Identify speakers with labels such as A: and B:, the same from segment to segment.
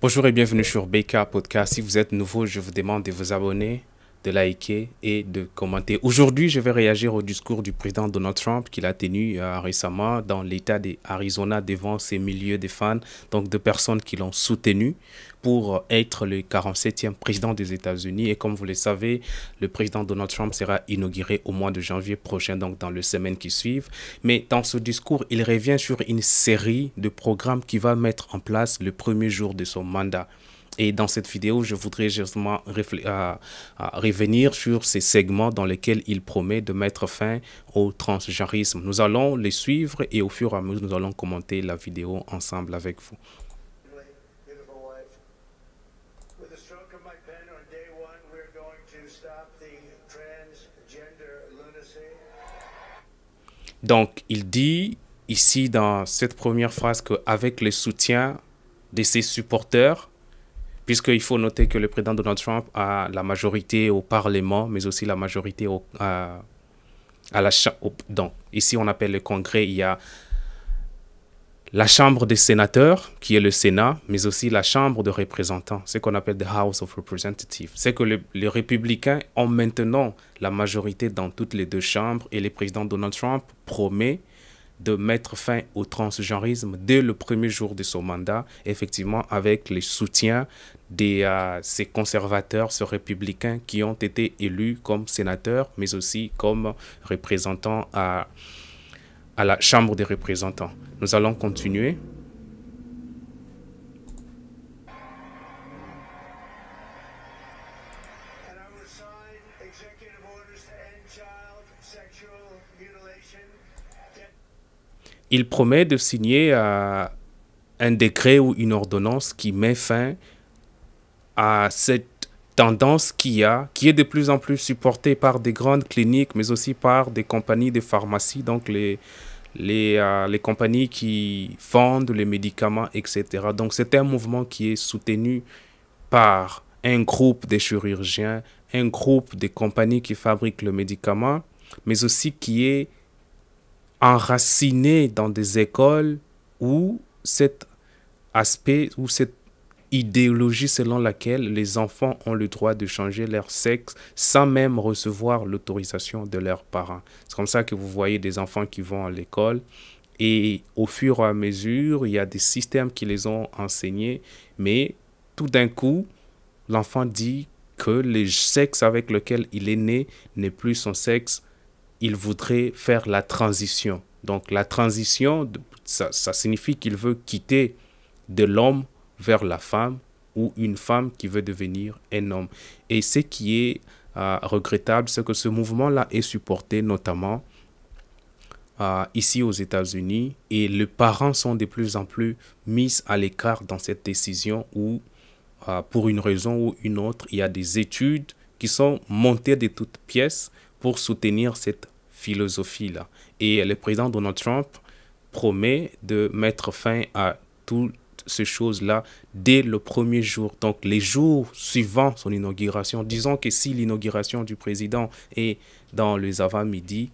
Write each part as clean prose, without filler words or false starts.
A: Bonjour et bienvenue sur BK Podcast. Si vous êtes nouveau, je vous demande de vous abonner, de liker et de commenter. Aujourd'hui, je vais réagir au discours du président Donald Trump qu'il a tenu récemment dans l'État d'Arizona devant ses milliers de fans, donc de personnes qui l'ont soutenu pour être le 47e président des États-Unis. Et comme vous le savez, le président Donald Trump sera inauguré au mois de janvier prochain, donc dans les semaines qui suivent. Mais dans ce discours, il revient sur une série de programmes qu'il va mettre en place le premier jour de son mandat. Et dans cette vidéo, je voudrais justement revenir sur ces segments dans lesquels il promet de mettre fin au transgenrisme. Nous allons les suivre et au fur et à mesure, nous allons commenter la vidéo ensemble avec vous. Donc, il dit ici dans cette première phrase qu'avec le soutien de ses supporters, puisqu'il faut noter que le président Donald Trump a la majorité au Parlement, mais aussi la majorité à la Chambre. Donc, ici, on appelle le Congrès, il y a la Chambre des sénateurs, qui est le Sénat, mais aussi la Chambre de représentants, ce qu'on appelle the House of Representatives. C'est que les républicains ont maintenant la majorité dans toutes les deux chambres et le président Donald Trump promet de mettre fin au transgenrisme dès le premier jour de son mandat, effectivement avec le soutien de ces conservateurs, ces républicains qui ont été élus comme sénateurs, mais aussi comme représentants à la Chambre des représentants. Nous allons continuer. Il promet de signer un décret ou une ordonnance qui met fin à cette tendance qui est de plus en plus supportée par des grandes cliniques, mais aussi par des compagnies de pharmacie, donc les compagnies qui vendent les médicaments, etc. Donc c'est un mouvement qui est soutenu par un groupe de chirurgiens, un groupe de compagnies qui fabriquent le médicament, mais aussi qui est enraciné dans des écoles où cet aspect, où cette idéologie selon laquelle les enfants ont le droit de changer leur sexe sans même recevoir l'autorisation de leurs parents. C'est comme ça que vous voyez des enfants qui vont à l'école et au fur et à mesure, il y a des systèmes qui les ont enseignés, mais tout d'un coup, l'enfant dit que le sexe avec lequel il est né n'est plus son sexe. Il voudrait faire la transition. Donc la transition, ça signifie qu'il veut quitter de l'homme vers la femme ou une femme qui veut devenir un homme. Et ce qui est regrettable, c'est que ce mouvement-là est supporté notamment ici aux États-Unis et les parents sont de plus en plus mis à l'écart dans cette décision où, pour une raison ou une autre, il y a des études qui sont montées de toutes pièces pour soutenir cette philosophie-là. Et le président Donald Trump promet de mettre fin à toutes ces choses-là dès le premier jour. Donc, les jours suivant son inauguration, disons que si l'inauguration du président est dans les avant-midi,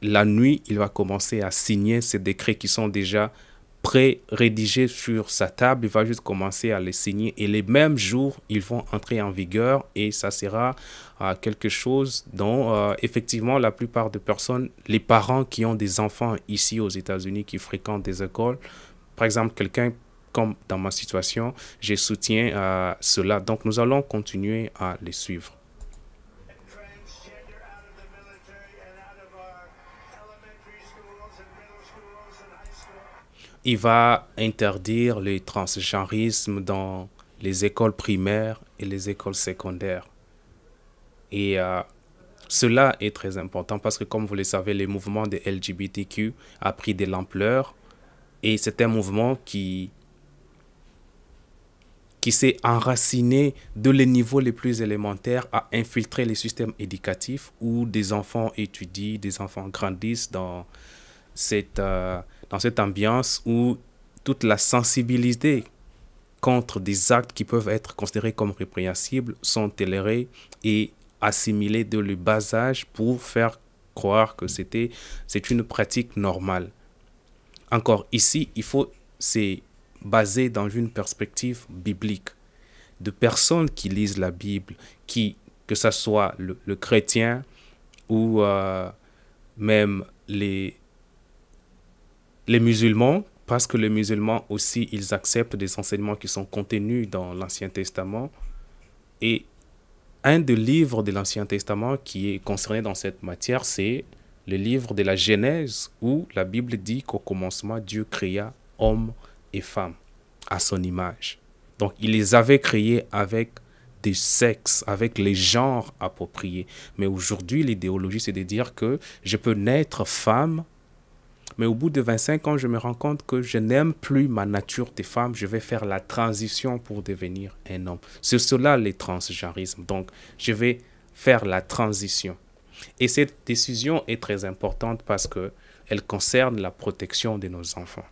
A: la nuit, il va commencer à signer ces décrets qui sont déjà pré-rédigés sur sa table. Il va juste commencer à les signer et les mêmes jours, ils vont entrer en vigueur et ça sera quelque chose dont effectivement la plupart des personnes, les parents qui ont des enfants ici aux États-Unis qui fréquentent des écoles, par exemple quelqu'un comme dans ma situation, je soutiens cela. Donc nous allons continuer à les suivre. Il va interdire le transgenrisme dans les écoles primaires et les écoles secondaires. Et cela est très important parce que, comme vous le savez, le mouvement de LGBTQ a pris de l'ampleur et c'est un mouvement qui s'est enraciné de les niveaux les plus élémentaires à infiltrer les systèmes éducatifs où des enfants étudient, des enfants grandissent dans cette ambiance où toute la sensibilité contre des actes qui peuvent être considérés comme répréhensibles sont tolérés et assimilés dès le bas âge pour faire croire que c'est une pratique normale. Encore ici, c'est basé dans une perspective biblique, de personnes qui lisent la Bible, que ce soit le chrétien ou même les musulmans, parce que les musulmans aussi, ils acceptent des enseignements qui sont contenus dans l'Ancien Testament. Et un des livres de l'Ancien Testament qui est concerné dans cette matière, c'est le livre de la Genèse, où la Bible dit qu'au commencement, Dieu créa hommes et femmes à son image. Donc, il les avait créés avec des sexes, avec les genres appropriés. Mais aujourd'hui, l'idéologie, c'est de dire que je peux naître femme, mais au bout de 25 ans, je me rends compte que je n'aime plus ma nature de femme, je vais faire la transition pour devenir un homme. C'est cela les transgenrismes. Donc, je vais faire la transition. Et cette décision est très importante parce qu'elle concerne la protection de nos enfants.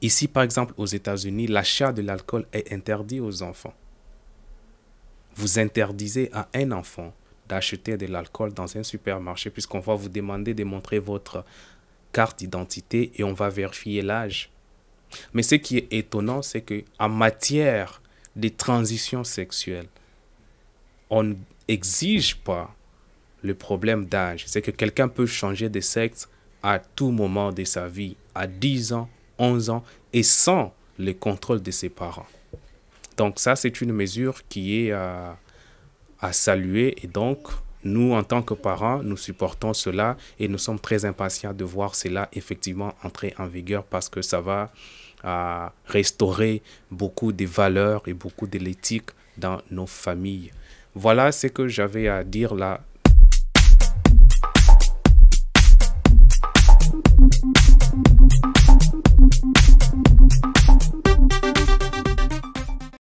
A: Ici, par exemple, aux États-Unis, l'achat de l'alcool est interdit aux enfants. Vous interdisez à un enfant d'acheter de l'alcool dans un supermarché puisqu'on va vous demander de montrer votre carte d'identité et on va vérifier l'âge. Mais ce qui est étonnant, c'est qu'en matière de transition sexuelle, on n'exige pas le problème d'âge. C'est que quelqu'un peut changer de sexe à tout moment de sa vie, à 10 ans, 11 ans, et sans le contrôle de ses parents. Donc ça, c'est une mesure qui est à saluer. Et donc, nous, en tant que parents, nous supportons cela et nous sommes très impatients de voir cela effectivement entrer en vigueur parce que ça va restaurer beaucoup de valeurs et beaucoup de l'éthique dans nos familles. Voilà ce que j'avais à dire là